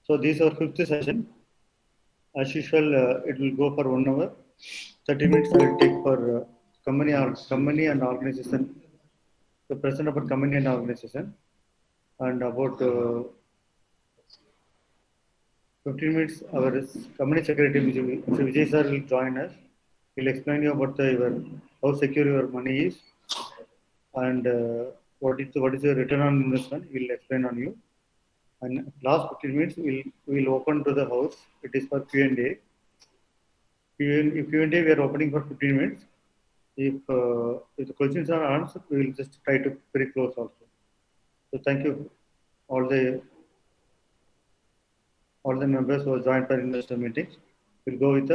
So this is our fifth session. As usual, it will go for 1 hour. 30 minutes I will take for company and organization. The present about company and organization, and about 15 minutes our company secretary Mr. Vijay sir will join us. He'll explain you about how secure your money is, and what is your return on investment. He'll explain on you. And last 15 minutes we'll open to the house. It is for Q&A. Q&A we are opening for 15 minutes. If the questions are answered, we will just try to very close also. So thank you all the members who have joined for investor meetings. We'll go with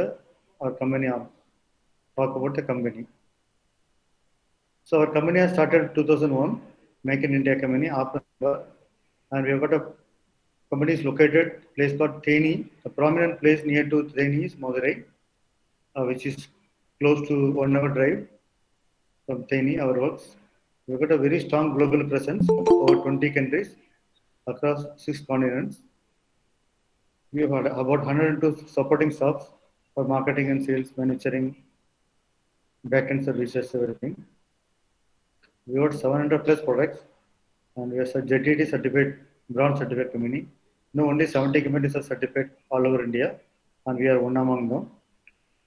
our company on talk about the company. So our company has started 2001, Make in India company, and we have got a company is located place called Theni. A prominent place near to Theni is Madurai, which is close to 1 hour drive from Theni, our works. We've got a very strong global presence, over 20 countries across 6 continents. We have about 102 supporting staffs for marketing and sales, manufacturing, back-end services, everything. We got 700 plus products, and we are JTT certified, bronze certified company. No, only 70 companies are certified all over India, and we are one among them.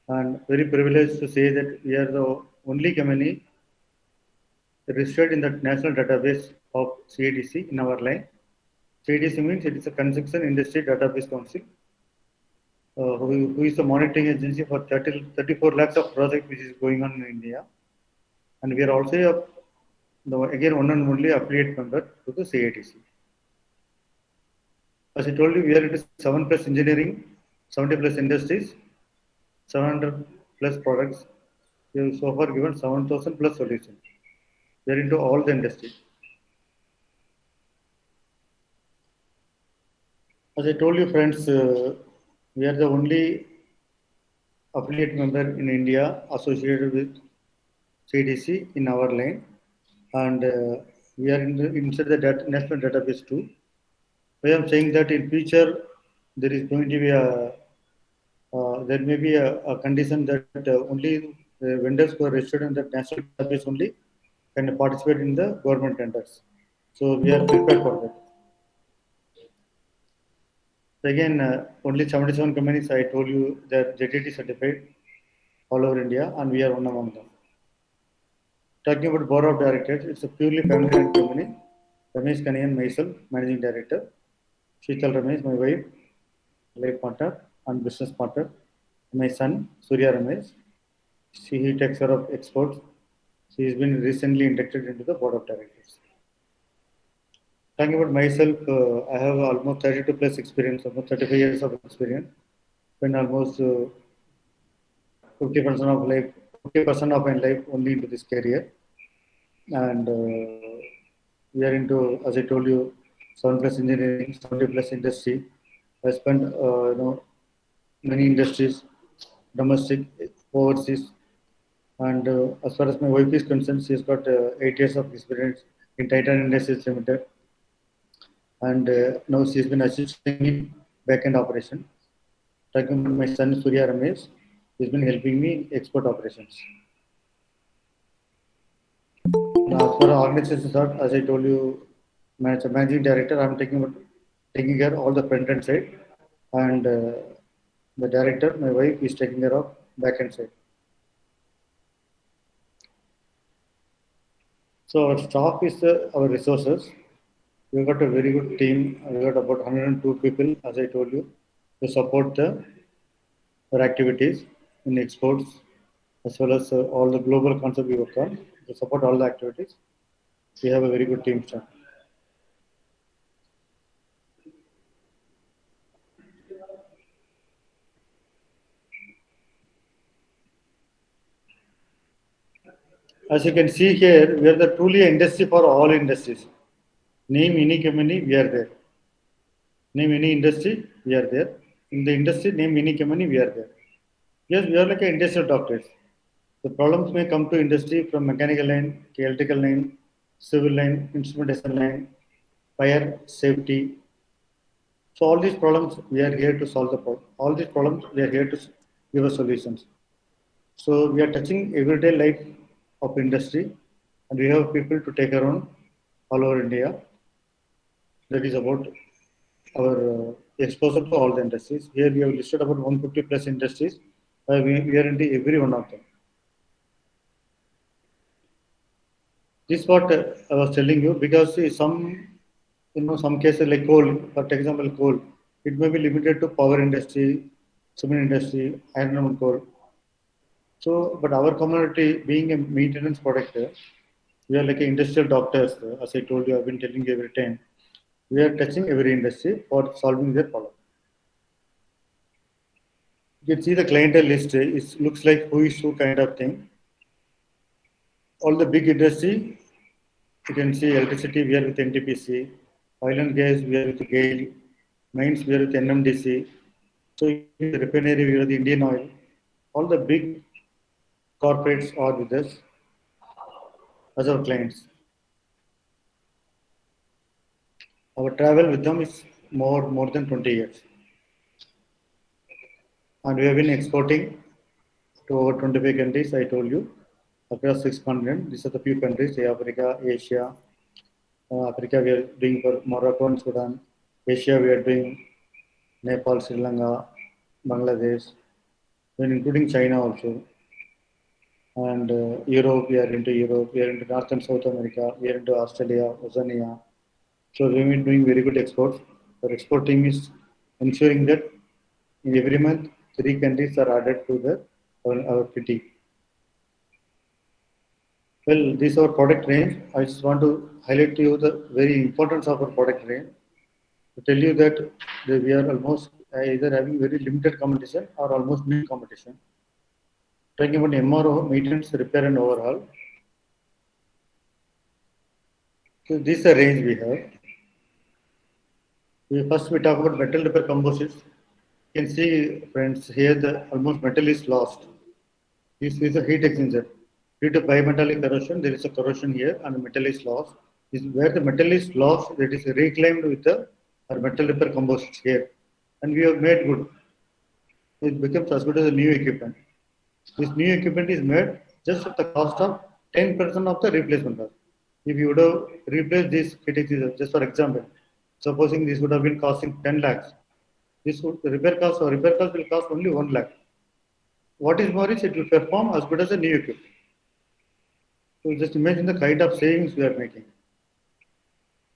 And very privileged to say that we are the only company registered in the national database of CADC in our line. CADC means it is a Construction Industry Database Council, who is the monitoring agency for 34 lakhs of projects which is going on in India. And we are also again one and only affiliate member to the CADC. As I told you, we are into 7 plus engineering, 70 plus industries, 700 plus products. We have so far given 7,000 plus solutions. We are into all the industries. As I told you, friends, we are the only affiliate member in India associated with CDC in our line, and we are inside the national database too. I am saying that in future there is going to be there may be a condition that only vendors who are registered in the national database only can participate in the government tenders. So we are prepared for that. Again, only 77 companies I told you that JTT certified all over India, and we are one among them. Talking about board of directors, it's a purely family-run company. Ramesh Kaniyan, myself, managing director. Sheetal Ramesh, my wife, life partner and business partner. My son, Surya Ramesh. He takes care of exports. He has been recently inducted into the board of directors. Talking about myself, I have almost 32 plus experience, almost 35 years of experience. Spent almost 50% of life, 50% of my life only into this career, and we are into, as I told you, 7 plus engineering, 70 plus industry. I spent many industries, domestic, overseas, and as far as my wife is concerned, she's got 8 years of experience in Titan Industries Limited, and now she's been assisting in back-end operation. Talking about my son Surya Ramesh, he's been helping me export operations. Now, as far as organizations are, as I told you, managing director, I'm taking care of all the front end side, and the director, my wife, is taking care of back end side. So our staff is our resources. We've got a very good team. We've got about 102 people, as I told you, to support our activities in exports, as well as all the global concept we work on, to support all the activities. We have a very good team staff. As you can see here, we are the truly industry for all industries. Name any company, we are there. Name any industry, we are there. In the industry, name any company, we are there. Yes, we are like industrial doctors. The problems may come to industry from mechanical line, electrical line, civil line, instrumentation line, fire, safety, So all these problems we are here to solve the problem. All these problems we are here to give us solutions. So we are touching everyday life of industry, and we have people to take around all over India. That is about our exposure to all the industries. Here we have listed about 150 plus industries. We are into every one of them. This is what I was telling you because see, some cases like coal, for example, coal, it may be limited to power industry, cement industry, iron and coal. So, but our community being a maintenance product, we are like industrial doctors. As I told you, I've been telling you every time. We are touching every industry for solving their problem. You can see the clientele list. It looks like who is who kind of thing. All the big industry, you can see electricity, we are with NTPC. Oil and gas, we are with GAIL. Mines, we are with NMDC. So, the refinery, we are with Indian Oil. All the big corporates are with us as our clients. Our travel with them is more than 20 years. And we have been exporting to over 25 countries, I told you, across 6 continents. These are the few countries, Africa, Asia. Africa, we are doing for Morocco and Sudan. Asia, we are doing Nepal, Sri Lanka, Bangladesh, then including China also. And Europe, we are into Europe, we are into North and South America, we are into Australia, Oceania. So we've been doing very good exports. Our export team is ensuring that in every month, 3 countries are added to our kitty. Well, this is our product range. I just want to highlight to you the very importance of our product range. To tell you that we are almost either having very limited competition or almost no competition. Talking about MRO, maintenance, repair and overhaul. So this is the range we have. First we talk about metal repair composites. You can see friends here the almost metal is lost. This is a heat exchanger. Due to bimetallic corrosion, there is a corrosion here and the metal is lost. This is where the metal is lost, it is reclaimed with our metal repair composites here. And we have made good. It becomes as good as a new equipment. This new equipment is made just at the cost of 10% of the replacement cost. If you would have replaced this heat exchanger, just for example, supposing this would have been costing 10 lakhs, this would, the repair cost will cost only 1 lakh. What is more is it will perform as good as a new equipment. So just imagine the kind of savings we are making.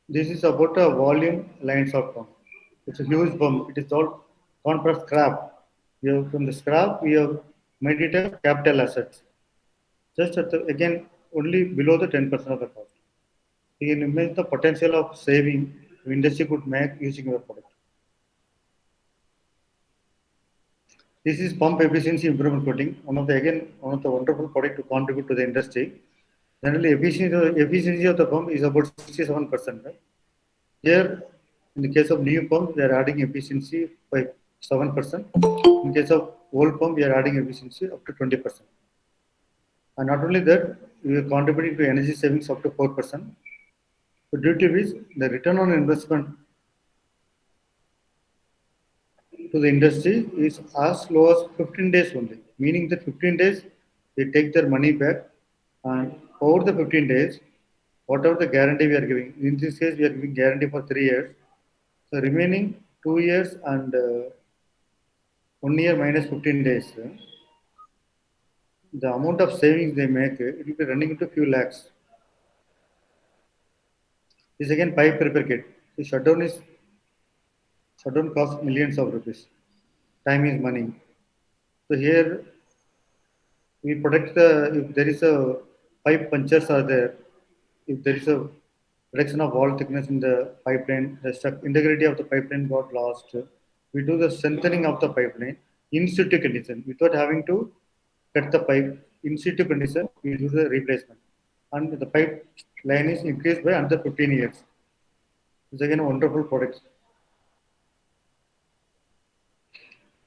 This is about a volume lines of pump. It's a huge pump. It is all gone for scrap. We have, from the scrap, we have made it a capital assets. Just at the, again, only below the 10% of the cost. You can imagine the potential of saving the industry could make using your product. This is pump efficiency improvement coating, one of the wonderful product to contribute to the industry. Generally, efficiency of the pump is about 67%. Right? Here, in the case of new pump, we are adding efficiency by 7%. In case of old pump, we are adding efficiency up to 20%. And not only that, we are contributing to energy savings up to 4%. So due to which the return on investment to the industry is as low as 15 days only, meaning that 15 days they take their money back, and over the 15 days, whatever the guarantee we are giving, in this case we are giving guarantee for 3 years, so remaining 2 years and 1 year minus 15 days, the amount of savings they make, it will be running into few lakhs. This again pipe repair kit. The shutdown costs millions of rupees. Time is money. So here we protect the if there is a pipe punctures are there, if there is a reduction of wall thickness in the pipeline, the integrity of the pipeline got lost. We do the strengthening of the pipeline in situ condition without having to cut the pipe in situ condition. We do the replacement, and the pipe line is increased by another 15 years. It's again a wonderful product.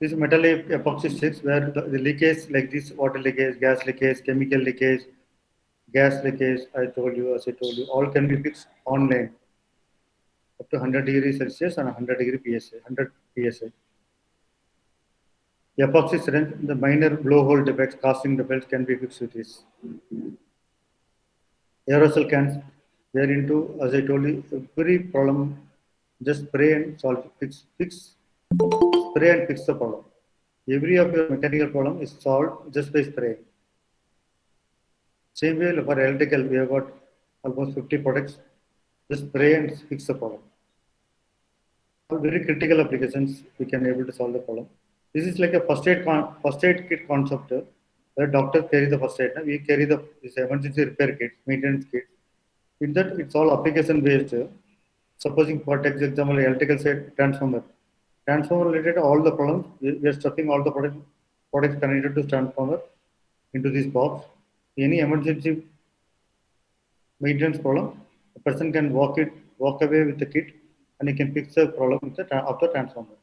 This metal epoxy sticks where the leakage like this water leakage, gas leakage, chemical leakage, gas leakage, as I told you, all can be fixed online. up to 100 degrees Celsius and 100 degree PSI, 100 PSI. Epoxy syringe, the minor blowhole defects causing the belts can be fixed with this. Aerosol cans, they are into, as I told you, every problem, just spray and solve, spray and fix the problem. Every of your mechanical problem is solved just by spraying. Same way for electrical, we have got almost 50 products. Just spray and fix the problem. For very critical applications, we can able to solve the problem. This is like a first aid kit concept. Where doctors carry the first aid, we carry this emergency repair kit, maintenance kit. In that, it's all application based. Supposing for example, electrical side transformer. Transformer related all the problems, we are stuffing all the products connected to transformer into this box. Any emergency maintenance problem, a person can walk away with the kit, and he can fix the problem with of the transformer.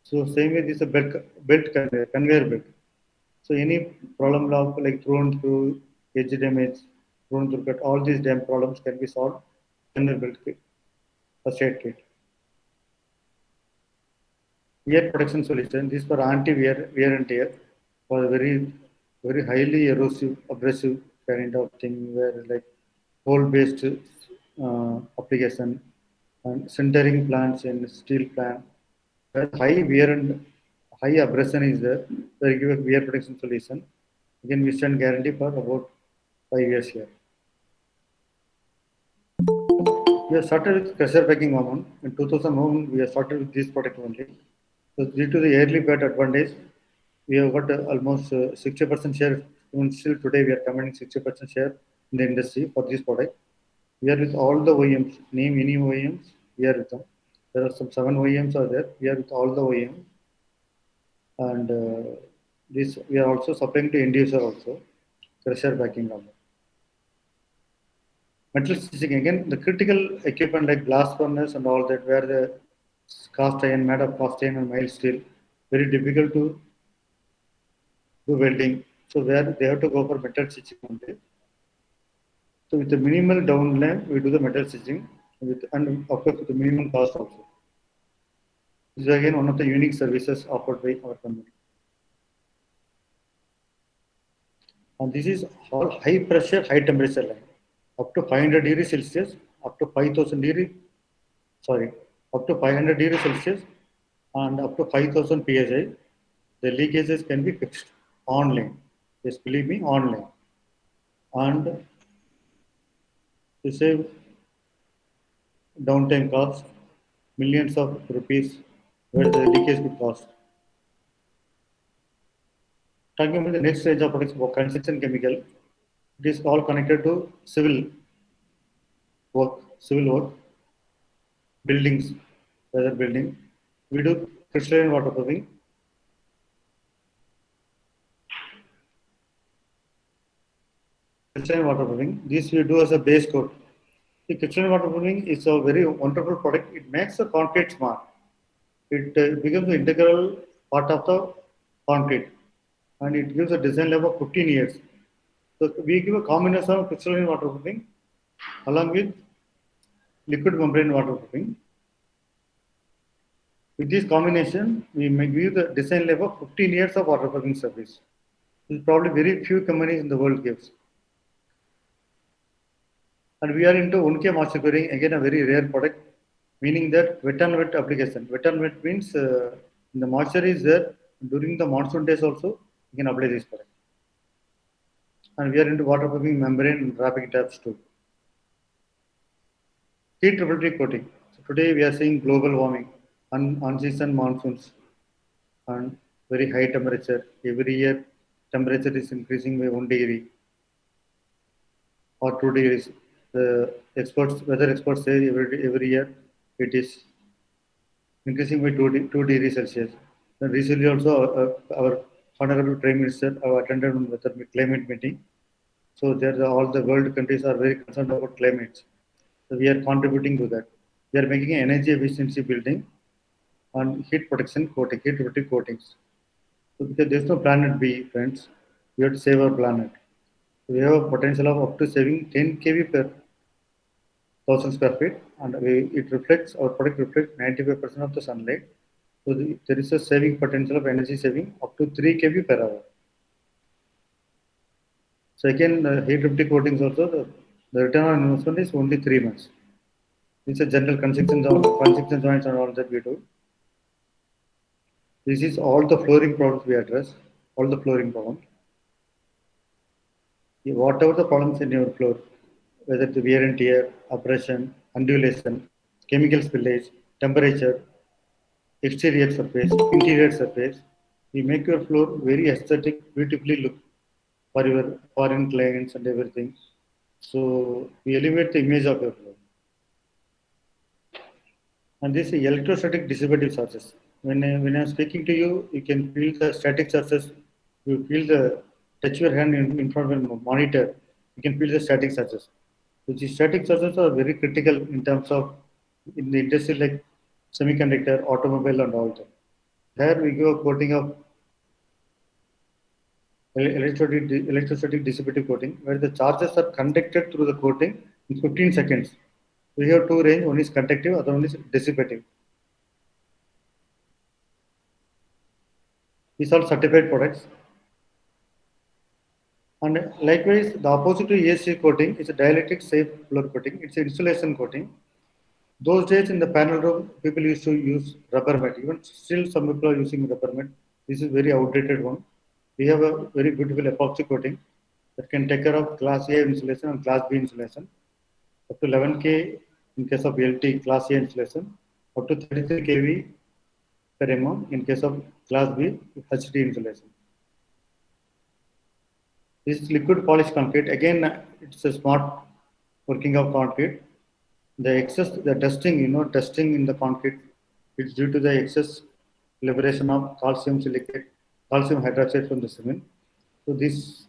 So same way, this is a belt conveyor belt. So any problem of like thrown through, edge damage, thrown through cut, all these damn problems can be solved in the belt kit, first aid kit. Wear protection solution. These for wear and tear, for very highly erosive, abrasive kind of thing, where like hole-based application and sintering plants in steel plant. Where high wear and high abrasion is there, they give a wear protection solution. Again, we stand guarantee for about 5 years here. We have started with pressure packing hormone. In 2001, we have started with this product only. So due to the early bird advantage, we have got almost 60% share. Even still today, we are commanding 60% share in the industry for this product. We are with all the OEMs. Name any OEMs, we are with them. There are some 7 OEMs are there. We are with all the OEMs. And this we are also supplying to end user also. Pressure packing hormone. Metal stitching, again, the critical equipment like blast furnace and all that, where the cast iron, made of cast iron and mild steel, very difficult to do welding. So where they have to go for metal stitching only. So with the minimal downtime, we do the metal stitching and of course with the minimum cost also. This is again one of the unique services offered by our company. And this is all high pressure, high temperature line. Up to 500 degrees Celsius, up to 5000 degree, up to 500 degrees Celsius and up to 5000 psi, the leakages can be fixed online. Yes, believe me, online. And to save downtime costs, millions of rupees, where the leakage could cost. Talking about the next stage of products for construction chemical, it is all connected to civil work, buildings, weather building. We do crystalline waterproofing. Crystalline waterproofing. This we do as a base coat. The crystalline waterproofing is a very wonderful product. It makes the concrete smart. It becomes an integral part of the concrete, and it gives a design life of 15 years. So we give a combination of crystalline waterproofing along with liquid membrane waterproofing. With this combination, we may give the design life of 15 years of waterproofing service. This is probably very few companies in the world gives. And we are into 1K moisture curing, again a very rare product, meaning that wet and wet application. Wet and wet means the moisture is there during the monsoon days also, you can apply this product. And we are into waterproofing membrane and wrapping tabs too. Heat refractory coating. So today we are seeing global warming, unseasonal monsoons, and very high temperature. Every year, temperature is increasing by 1 degree or 2 degrees. The weather experts say every year it is increasing by 2 degrees Celsius. And recently also, our Honorable Prime Minister attended one weather climate meeting. So there, all the world countries are very concerned about climate. So we are contributing to that. We are making an energy efficiency building and heat protection coating, heat protective coatings. So because there is no planet B, friends, we have to save our planet. We have a potential of up to saving 10 kV per 1,000 square feet, and our product reflects 95% of the sunlight. So there is a saving potential of energy saving up to 3 kV per hour. So again, heat diptic coatings also, the return on investment is only 3 months. It's a general construction joints and all that we do. This is all the flooring problems we address, all the flooring problems. Whatever the problems in your floor, whether it's wear and tear, abrasion, undulation, chemical spillage, temperature, exterior surface, interior surface, we make your floor very aesthetic, beautifully look for your foreign clients and everything. So we elevate the image of your floor. And this is electrostatic dissipative charges. When I'm speaking to you, you can feel the static charges. You feel the touch your hand in front of a monitor. You can feel the static charges. Which is static charges are very critical in terms of in the industry like semiconductor, automobile, and all that. Here we give a coating of electrostatic dissipative coating, where the charges are conducted through the coating in 15 seconds. We have two range. One is conductive, other one is dissipative. These are certified products. And likewise, the opposite to ESC coating is a dielectric safe floor coating. It's an insulation coating. Those days in the panel room, people used to use rubber mat. Even still, some people are using rubber mat. This is very outdated one. We have a very beautiful epoxy coating that can take care of Class A insulation and Class B insulation. Up to 11K in case of LT Class A insulation. Up to 33 kV per mm in case of Class B HD insulation. This liquid polished concrete, again, it's a smart working of concrete. The dusting in the concrete, it's due to the excess liberation of calcium silicate, calcium hydroxide from the cement. So this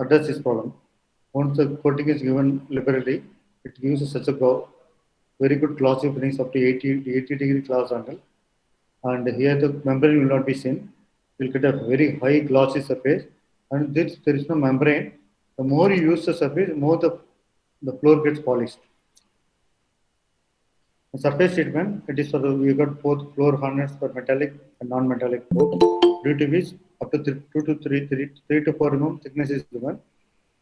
addresses this problem. Once the coating is given liberally, it gives such a very good glossy finish up to 80-degree gloss angle. And here the membrane will not be seen. You'll get a very high glossy surface. And this, there is no membrane. The more you use the surface, the more the floor gets polished. The surface treatment, it is for the, we got both floor harness for metallic and non-metallic both, due to which up to 3 to 4 mm thickness is given.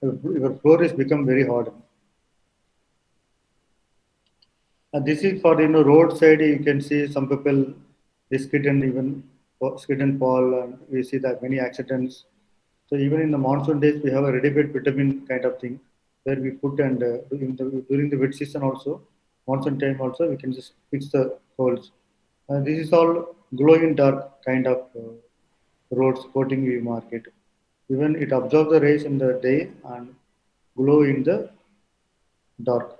Your floor is become very hard. And this is for roadside. You can see some people they skid and even skid and fall, and we see that many accidents. So even in the monsoon days, we have a ready-made vitamin kind of thing where we put and during the wet season also, monsoon time also, we can just fix the holes. This is all glow-in-dark kind of roads coating we market. Even it absorbs the rays in the day and glow in the dark.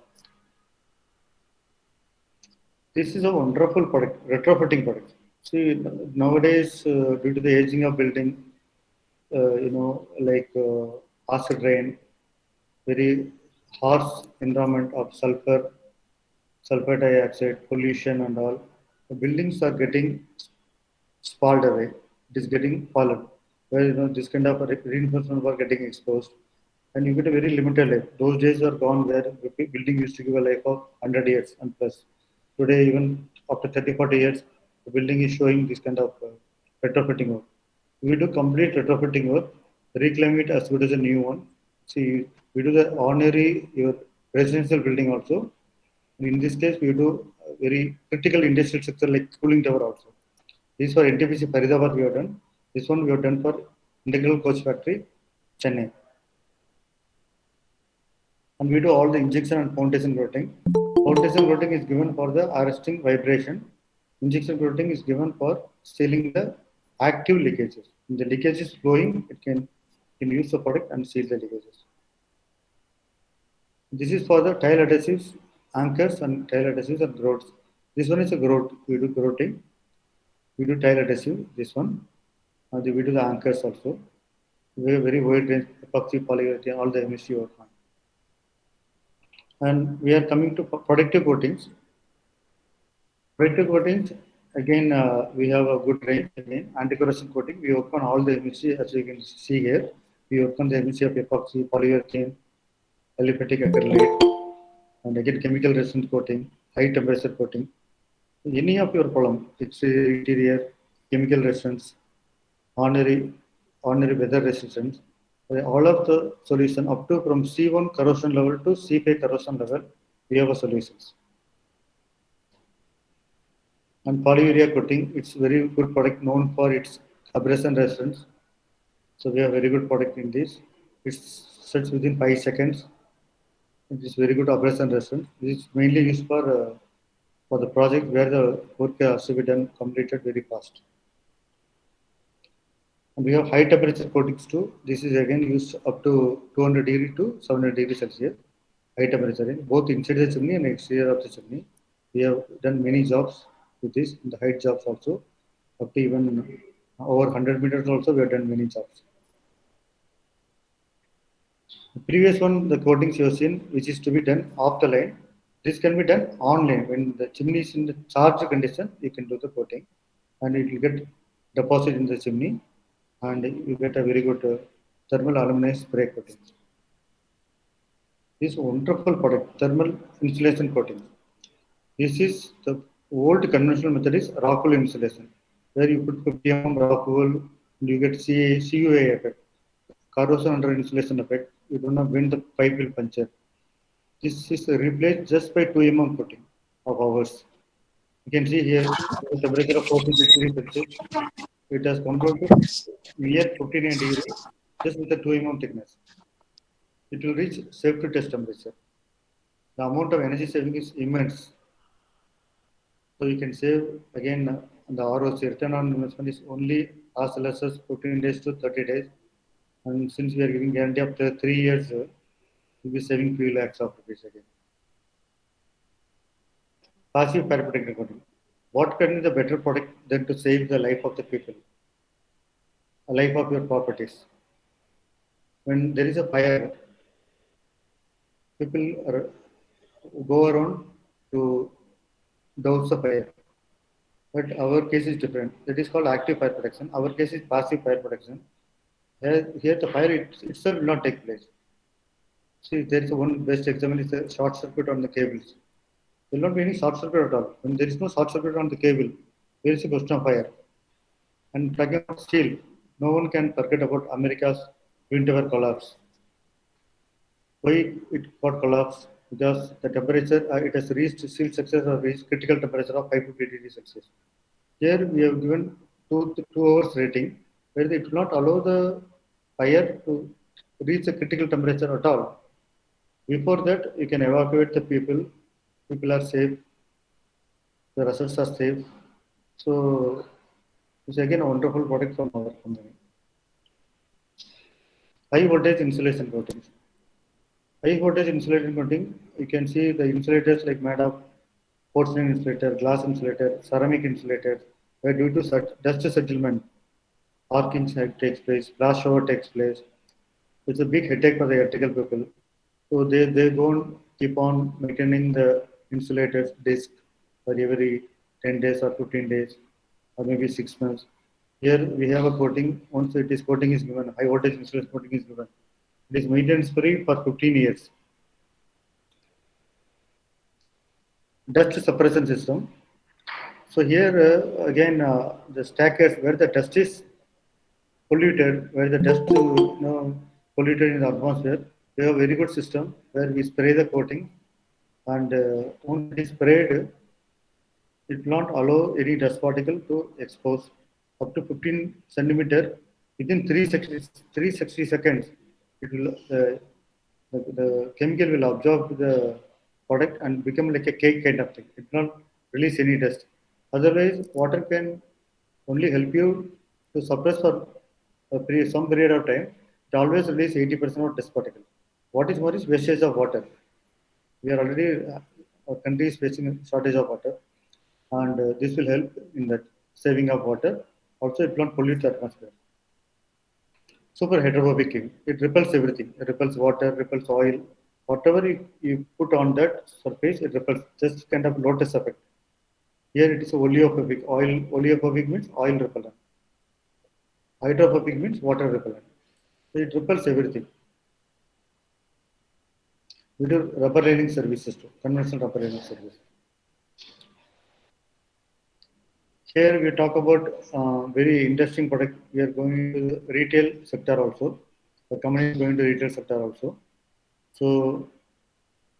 This is a wonderful product, retrofitting product. See, nowadays, due to the aging of building, like acid rain, very harsh environment of sulfur dioxide, pollution, and all, the buildings are getting spalled away. It is getting fallen. Where this kind of reinforcement are getting exposed, and you get a very limited life. Those days are gone where the building used to give a life of 100 years and plus. Today, even after 30, 40 years, the building is showing this kind of retrofitting work. We do complete retrofitting work, reclaim it as good as a new one. See, we do the ordinary your residential building also. In this case, we do very critical industrial sector like cooling tower also. This for NTPC Faridabad we have done. This one we have done for Integral Coach Factory, Chennai. And we do all the injection and foundation coating. Foundation coating is given for the arresting vibration. Injection coating is given for sealing the active leakages. When the leakage is flowing, it can use the product and seal the leakages. This is for the tile adhesives, anchors and tile adhesives and grouts. This one is a grout. We do grouting. We do tile adhesive. This one. We do the anchors also. We have very wide range epoxy, polyurethane, all the MSC work on. And we are coming to protective coatings. Protective coatings, again, we have a good range. Again, anti-corrosion coating. We work on all the MSC as you can see here. We work on the MSC of epoxy, polyurethane, aliphatic acrylate. and again chemical resistant coating, high temperature coating. Any of your problem, exterior, interior, chemical resistance, ordinary weather resistance, all of the solution up to from C1 corrosion level to C5 corrosion level, we have a solutions. And polyurea coating, it's very good product known for its abrasion resistance. So we have very good product in this. It sets within 5 seconds. It is very good abrasion resistance. This is mainly used for the project where the work has to be done completed very fast. And we have high temperature coatings too. This is again used up to 200 degree to 700 degrees Celsius. High temperature in both inside the chimney and exterior of the chimney. We have done many jobs with this, in the height jobs also. Up to even over 100 meters also we have done many jobs. The previous one, the coatings you have seen, which is to be done off the line. This can be done on line. When the chimney is in the charged condition, you can do the coating, and it will get deposited in the chimney, and you get a very good thermal aluminum spray coating. This wonderful product, thermal insulation coating. This is the old conventional method is rock wool insulation, where you put 50 rock wool and you get CUA effect, corrosion under insulation effect. You don't know when the pipe will puncture. This is replaced just by 2 coating of ours. You can see here the temperature of 14 degrees Celsius. It has come down to near 59 degrees just with the 2 thickness. It will reach safety test temperature. The amount of energy saving is immense. So you can save again the ROC return on investment is only as less as 15 days to 30 days. And since we are giving guarantee up to 3 years, we'll be saving few lakhs of rupees again. Passive fire protection coating. What can be the better product than to save the life of the people, the life of your properties? When there is a fire, people go around to douse the fire. But our case is different. That is called active fire protection. Our case is passive fire protection. Here the fire itself will not take place. See, there is one best example is a short circuit on the cables. There will not be any short circuit at all. When there is no short circuit on the cable, there is a question of fire. And talking about steel, no one can forget about America's Twin Tower collapse. Why it got collapsed? Because the temperature, it has reached steel structures have reached critical temperature of 550 degrees Celsius. Here we have given 2 hours rating, where it will not allow the fire to reach a critical temperature at all. Before that, you can evacuate the people. People are safe. The assets are safe. So it's again a wonderful product from our company. High voltage insulation coatings. High voltage insulation coating, you can see the insulators like made of porcelain insulator, glass insulator, ceramic insulator, where due to dust settlement, arcing takes place, blast shower takes place. It's a big headache for the electrical people. So they don't keep on maintaining the insulators disc for every 10 days or 15 days or maybe 6 months. Here we have a coating. Once it is coating is given, high voltage insulation coating is given. It is maintenance free for 15 years. Dust suppression system. So here again the stackers where the dust is polluted, where the dust polluted in the atmosphere, we have a very good system where we spray the coating, and once it is sprayed, it will not allow any dust particle to expose up to 15 centimeter within 360 seconds. It will the chemical will absorb the product and become like a cake kind of thing. It will not release any dust. Otherwise, water can only help you to suppress for some period of time. It always release 80% of dust particle. What is more is wastage of water. We are already our country is facing a shortage of water, and this will help in that saving of water. Also, it will not pollute the atmosphere. Super hydrophobic ink. It repels everything. It repels water, repels oil. Whatever you put on that surface, it repels. Just kind of lotus effect. Here it is oleophobic. Oleophobic means oil repellent. Hydrophobic means water repellent. So it repels everything. We do rubber lining services too, conventional rubber lining services. Here we talk about very interesting product. We are going to the retail sector also. The company is going to retail sector also. So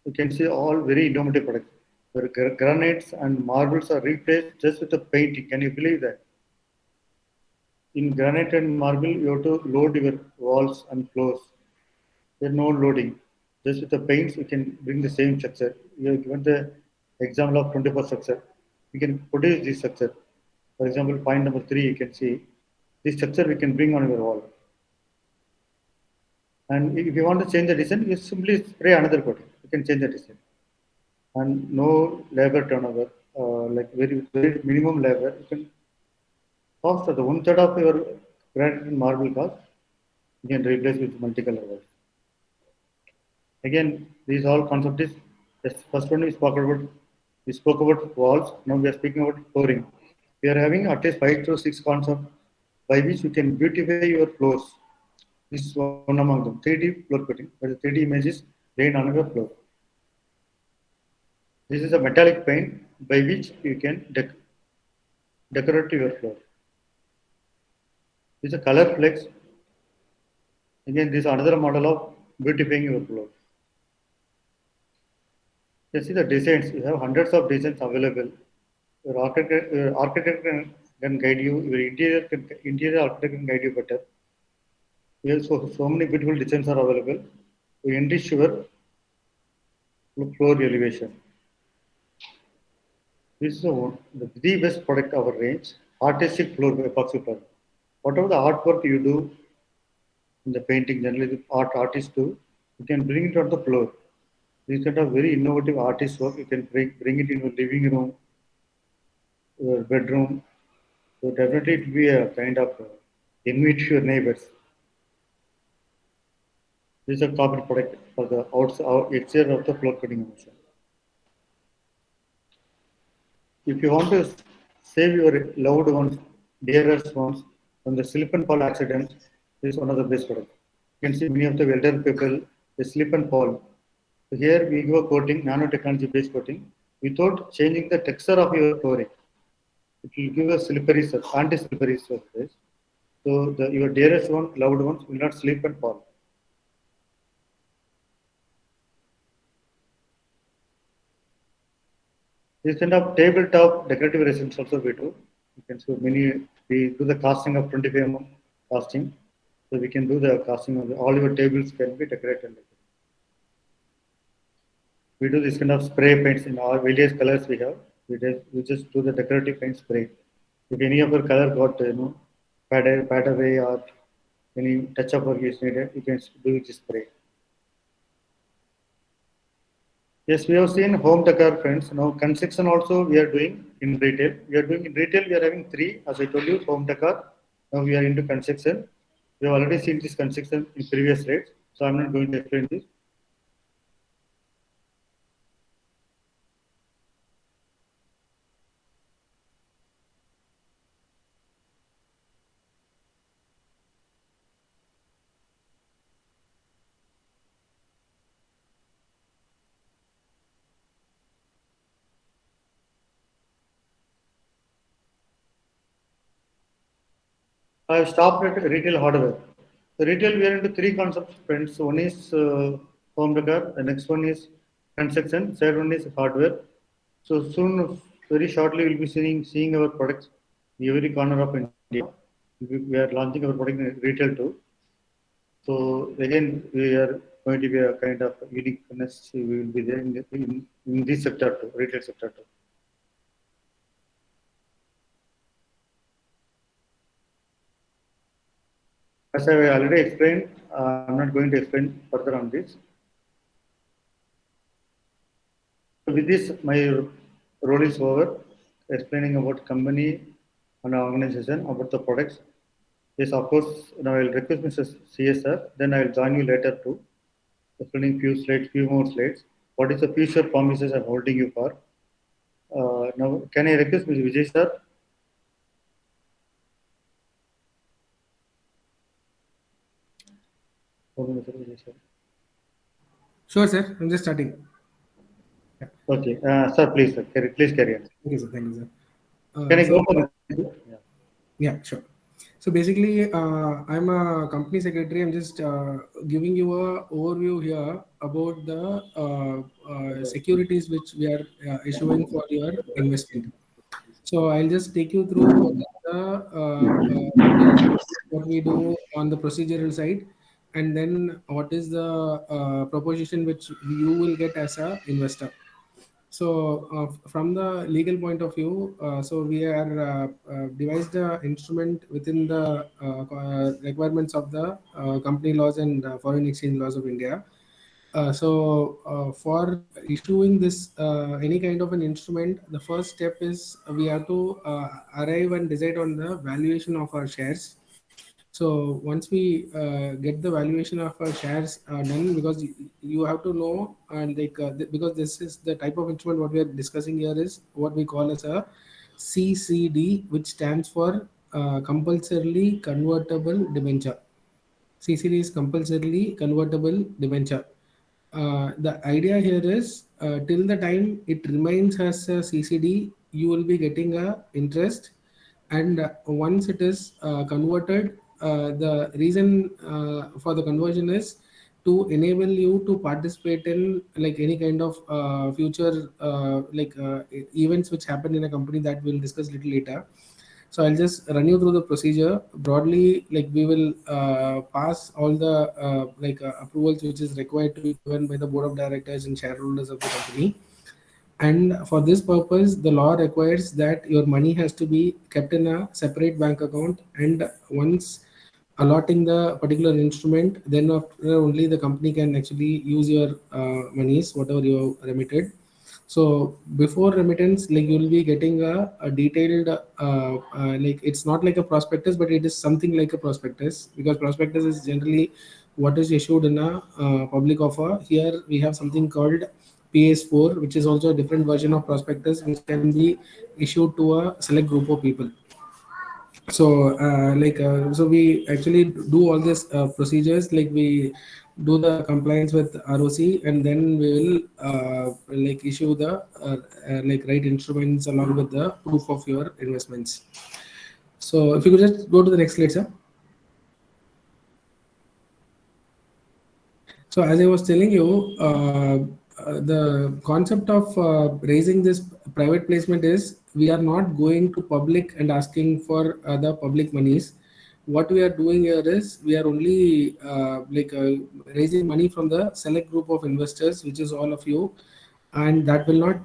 you can see all very innovative products. Where granites and marbles are replaced just with the painting. Can you believe that? In granite and marble, you have to load your walls and floors. There's no loading. Just with the paints, you can bring the same structure. You have given the example of 24 structure. You can produce this structure. For example, point number 3, you can see this structure we can bring on your wall. And if you want to change the design, you simply spray another coating. You can change the design. And no labor turnover, like very minimum labor. You can cost the one third of your granite and marble cost. You can replace with multicolor walls. Again, these all concept is the first one we spoke about walls. Now we are speaking about flooring. We are having at least 5 to 6 concepts by which you can beautify your floors. This is one among them. 3D floor coating, where the 3D images laid on your floor. This is a metallic paint by which you can decorate your floor. This is a color flex. Again, this is another model of beautifying your floor. You see the designs. You have hundreds of designs available. Your architect can guide you. Your interior architect can guide you better. Yes, so many beautiful designs are available to enrich your floor elevation. This is the best product of our range, artistic floor epoxy product. Whatever the artwork you do in the painting, generally the artists do, you can bring it on the floor. These kind of very innovative artist work, you can bring it in your living room, your bedroom. So definitely it will be a kind of envy to your neighbors. This is a carbon product for the exterior of the floor cutting emulsion. If you want to save your loved ones, dearest ones from the slip and fall accidents, this is one of the best products. You can see many of the elder people, they slip and fall. So here we give a coating, nanotechnology based coating, without changing the texture of your flooring. It will give a slippery surface, anti-slippery surface. So your dearest one, loved ones will not slip and fall. This kind of tabletop decorative resins also we do. You can see we do the casting of 25 mm casting. So we can do the casting of all your tables can be decorated. We do this kind of spray paints in all various colors we have. We just do the decorative paint spray. If any of your color got pad away or any touch up work is needed, you can do this spray. Yes, we have seen home decor friends. Now construction also we are doing in retail. We are doing in retail. We are having 3, as I told you, home decor. Now we are into construction. We have already seen this construction in previous slides, so I'm not going to explain this. I have stopped at retail hardware. The retail we are into 3 concepts, friends. One is home decor, the next one is construction, third one is hardware. So soon, very shortly, we'll be seeing our products in every corner of India. We are launching our product in retail too. So again, we are going to be a kind of uniqueness. We will be there in this sector too, retail sector too. As I already explained, I'm not going to explain further on this. With this, my role is over, explaining about company and organization, about the products. Yes, of course, now I'll request Mr. CSR, then I'll join you later too, explaining few more slides. What is the future promises I'm holding you for? Now, can I request Mr. Vijay sir? Sure, Sure, sir. I'm just starting. Yeah. Okay, sir, please, sir, please carry on. Thank you, sir. Thank you, sir. Can I So go for the next? Yeah. yeah, sure. So basically, I'm a company secretary. I'm just giving you a overview here about the securities which we are issuing for your investment. So I'll just take you through what is the details of what we do on the procedural side, and then what is the proposition which you will get as a investor. So, from the legal point of view, so we are devised the instrument within the requirements of the company laws and foreign exchange laws of India. For issuing this any kind of an instrument, the first step is we have to arrive and decide on the valuation of our shares. So once we get the valuation of our shares done, because you have to know, and because this is the type of instrument what we are discussing here is what we call as a CCD, which stands for compulsorily convertible debenture. CCD is compulsorily convertible debenture. The idea here is till the time it remains as a CCD, you will be getting a interest, and once it is converted, the reason for the conversion is to enable you to participate in like any kind of future events which happen in a company that we'll discuss little later. So I'll just run you through the procedure broadly. Like we will pass all the approvals which is required to be given by the board of directors and shareholders of the company. And for this purpose, the law requires that your money has to be kept in a separate bank account. And once allotting the particular instrument, then after only the company can actually use your monies, whatever you have remitted. So before remittance, like you will be getting a detailed, like it's not like a prospectus, but it is something like a prospectus, because prospectus is generally what is issued in a public offer. Here we have something called PS4, which is also a different version of prospectus, which can be issued to a select group of people. So we actually do all these procedures, like we do the compliance with ROC, and then we will like issue the right instruments along with the proof of your investments. So if you could just go to the next slide, sir. So as I was telling you, the concept of raising this private placement is we are not going to public and asking for the public monies. What we are doing here is we are only raising money from the select group of investors, which is all of you, and that will not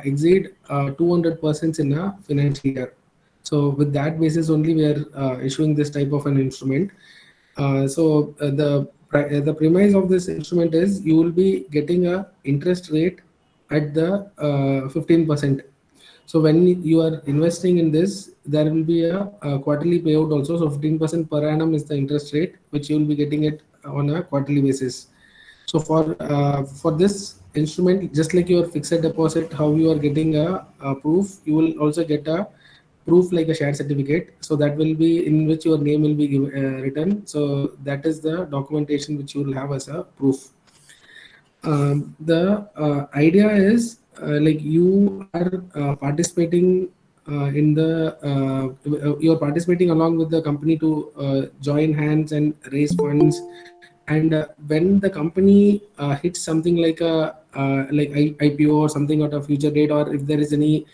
exceed 200% in a financial year. So with that basis only we are issuing this type of an instrument. The premise of this instrument is you will be getting a interest rate at the 15%. So when you are investing in this, there will be a quarterly payout also. So 15% per annum is the interest rate which you will be getting it on a quarterly basis. So for this instrument, just like your fixed deposit, how you are getting a proof, you will also get a proof like a share certificate. So that will be in which your name will be written. So that is the documentation which you will have as a proof. The idea is like you are participating in the you're participating along with the company to join hands and raise funds. And when the company hits something like a IPO or something at a future date, or if there is any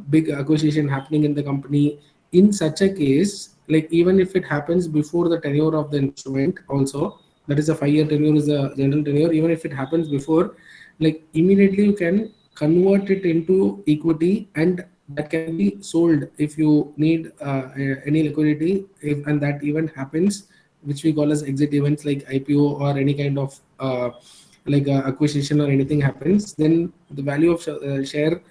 big acquisition happening in the company, in such a case, like even if it happens before the tenure of the instrument also, that is a 5-year tenure is a general tenure, even if it happens before, like immediately you can convert it into equity, and that can be sold if you need any liquidity. If and that event happens, which we call as exit events like IPO or any kind of acquisition or anything happens, then the value of share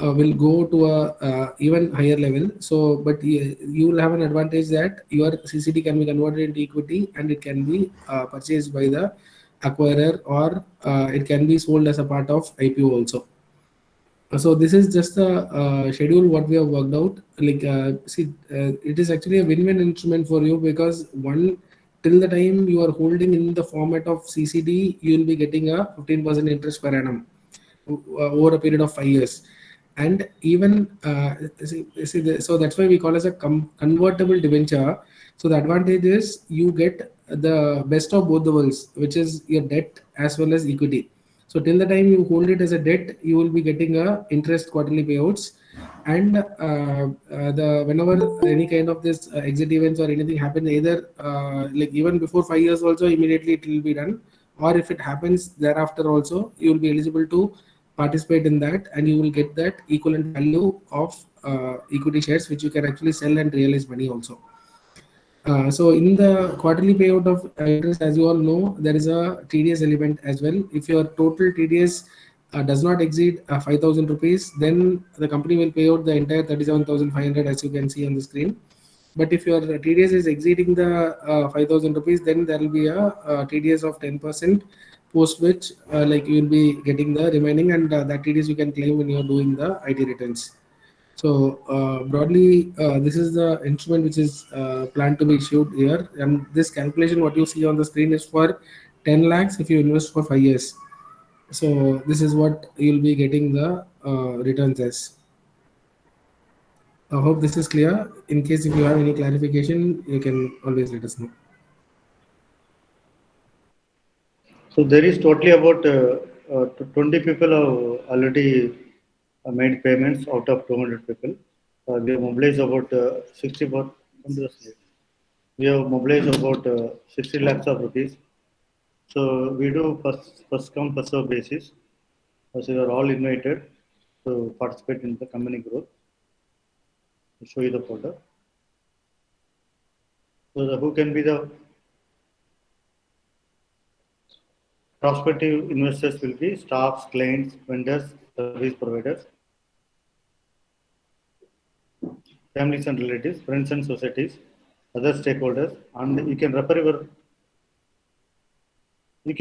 will go to a even higher level. So, but you will have an advantage that your CCD can be converted into equity, and it can be purchased by the acquirer, or it can be sold as a part of IPO also. So this is just the schedule what we have worked out. It is actually a win-win instrument for you, because one, till the time you are holding in the format of CCD, you will be getting a 15% interest per annum over a period of 5 years. And even so that's why we call as a convertible debenture. So the advantage is you get the best of both the worlds, which is your debt as well as equity. So till the time you hold it as a debt, you will be getting a interest quarterly payouts, and the whenever any kind of this exit events or anything happen, either like even before 5 years also, immediately it will be done, or if it happens thereafter also, you will be eligible to participate in that, and you will get that equivalent value of equity shares, which you can actually sell and realize money also. So in the quarterly payout of interest, as you all know, there is a TDS element as well. If your total TDS does not exceed 5,000 rupees, then the company will pay out the entire 37,500, as you can see on the screen. But if your TDS is exceeding the 5,000 rupees, then there will be a TDS of 10%, post which like you will be getting the remaining, and that TDS you can claim when you are doing the IT returns. So broadly, this is the instrument which is planned to be issued here, and this calculation what you see on the screen is for 10 lakhs if you invest for 5 years. So this is what you'll be getting the returns as. I hope this is clear. In case if you have any clarification, you can always let us know. So there is totally about 20 people have already made payments out of 200 people. We have mobilized about 60 we have mobilized about 60 lakhs of rupees. So we do first come first serve basis. So you are all invited to participate in the company growth. I'll show you the folder. So who can be the prospective investors will be staffs, clients, vendors, service providers, families and relatives, friends and societies, other stakeholders, and you can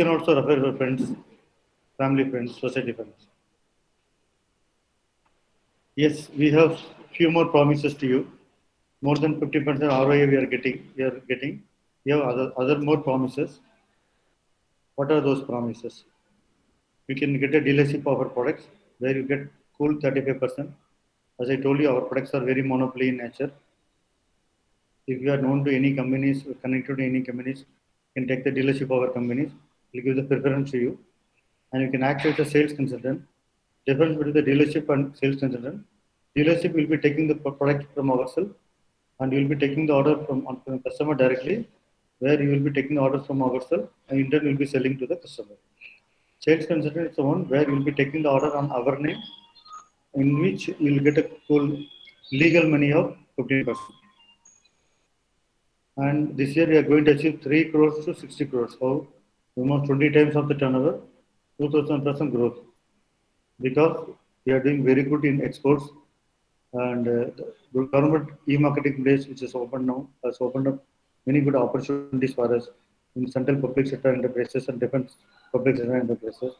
also refer your friends, family friends, society friends. Yes, we have few more promises to you. More than 50% ROI we are getting. We have other more promises. What are those promises? You can get a dealership of our products where you get cool 35%. As I told you, our products are very monopoly in nature. If you are known to any companies or connected to any companies, you can take the dealership of our companies. We'll give the preference to you, and you can act as a sales consultant. Difference between the dealership and sales consultant: dealership will be taking the product from ourselves, and you will be taking the order from the customer directly, where you will be taking the orders from ourselves, and in turn will be selling to the customer. Sales consultant is the one where you will be taking the order on our name, in which you will get a full legal money of 15%. And this year we are going to achieve 3 crores to 60 crores. So almost 20 times of the turnover, 2000% growth. Because we are doing very good in exports, and the government e-marketing place which is open now has opened up many good opportunities for us in central public sector enterprises and defense public sector enterprises.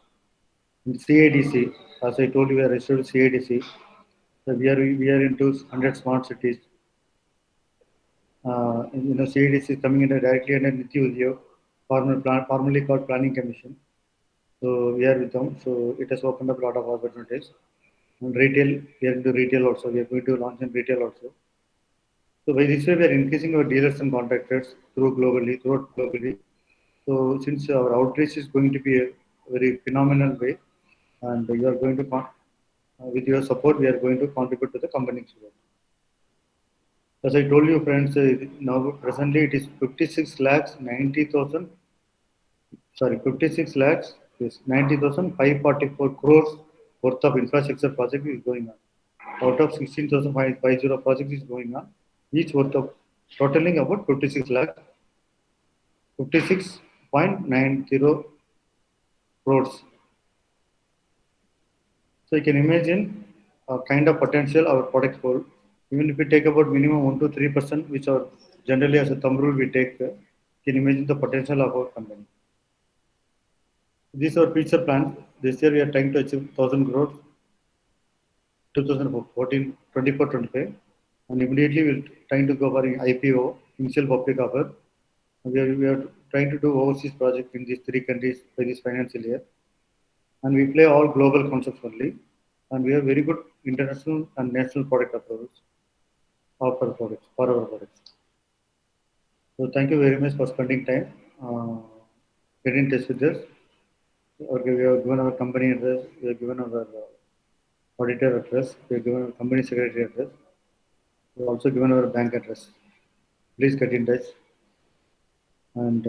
In CIDC, as I told you, we are registered CIDC. So we are into 100 smart cities. CIDC is coming in directly under Niti Udyog, formerly called Planning Commission. So we are with them. So it has opened up a lot of opportunities. And retail, we are into retail also. We are going to launch in retail also. So by this way, we are increasing our dealers and contractors throughout globally. So since our outreach is going to be a very phenomenal way, and you are going to, with your support, we are going to contribute to the company's growth. As I told you, friends, now presently it is 56 lakhs 90,000. Sorry, 56 lakhs is 90,544 crores worth of infrastructure project is going on. Out of 16,550 projects is going on, each worth of totaling about 56 lakhs, 56.90 crores. So you can imagine a kind of potential our products hold. Even if we take about minimum 1 to 3%, which are generally as a thumb rule we take, you can imagine the potential of our company. These are future plans. This year we are trying to achieve 1,000 crores, 2014, 24, 25, and immediately we're trying to go for an IPO, initial public offer, We are trying to do overseas project in these 3 countries by this financial year, and we play all global concepts only, and we have very good international and national product approvals of our products for our products. So thank you very much for spending time. Get in touch with us. Okay, we have given our company address. We have given our auditor address. We have given our company secretary address. We have also given our bank address. Please get in touch. And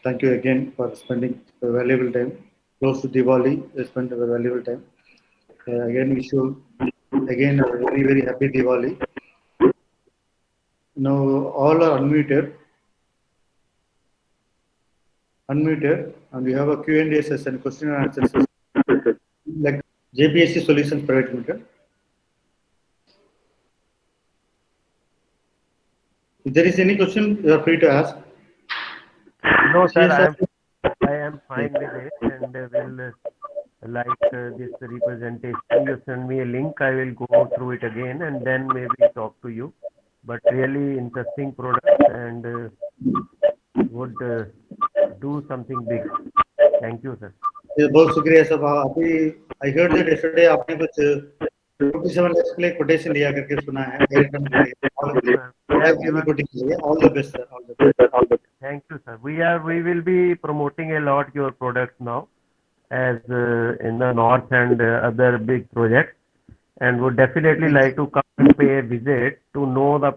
thank you again for spending a valuable time. Close to Diwali, you spent a valuable time. Again, wish you again a very, very happy Diwali. Now all are unmuted, and we have a Q&A session, question and answer session, like JPSC Solutions Private Limited. If there is any question, you are free to ask. No, sir, Yes, I am fine with it, and will like this representation. You send me a link, I will go through it again, and then maybe talk to you. But really interesting product, and would do something big. Thank you, sir. बहुत शुक्रिया साहब अभी I heard that yesterday आपने कुछ 47 lakhs के लिए quotation लिया करके सुना है एयरटेल के लिए all the best sir all the best Thank you, sir. We will be promoting a lot your products now, as in the north and other big projects, and would definitely like to come and pay a visit to know the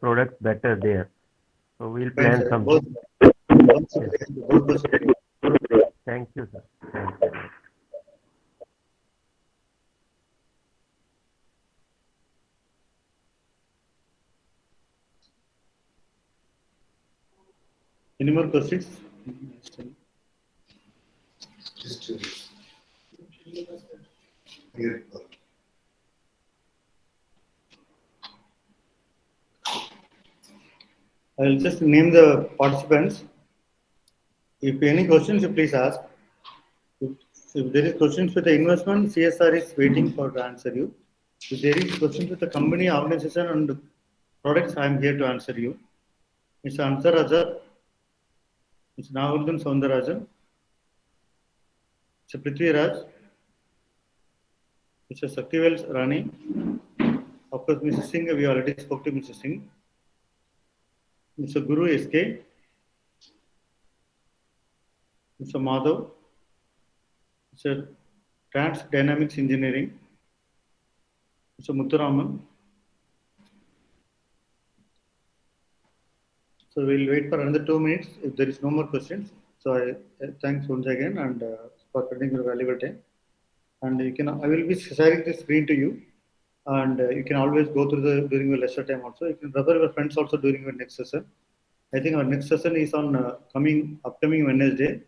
products better there. So we'll plan something. बहुत शुक्रिया Thank you, sir. Thank you. Any more questions? I will just name the participants. If any questions, you please ask. If there is questions with the investment, CSR is waiting for to answer you. If there is questions with the company, organization, and products, I am here to answer you. Mr. Ansar Azhar, Mr. Nagarjun Soundarajan, Mr. Prithvi Raj, Mr. Saktivel Rani. Of course, Mr. Singh, we already spoke to Mr. Singh. Mr. Guru SK, Mr. Madhav, Mr. Trans Dynamics Engineering, Mr. Muthuraman. So we'll wait for another 2 minutes if there is no more questions. So I thanks once again and for spending your valuable time. And you can I will be sharing the screen to you, and you can always go through the during your leisure time also. You can refer your friends also during your next session. I think our next session is on upcoming Wednesday.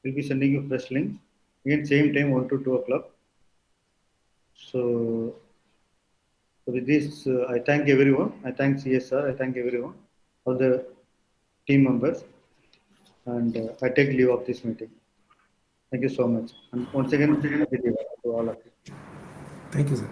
We'll be sending you fresh links. Again, same time 1 to 2 o'clock. So with this, I thank everyone. I thank CSR. I thank everyone, all the team members, and I take leave of this meeting. Thank you so much. And once again, to all of you. Thank you, sir.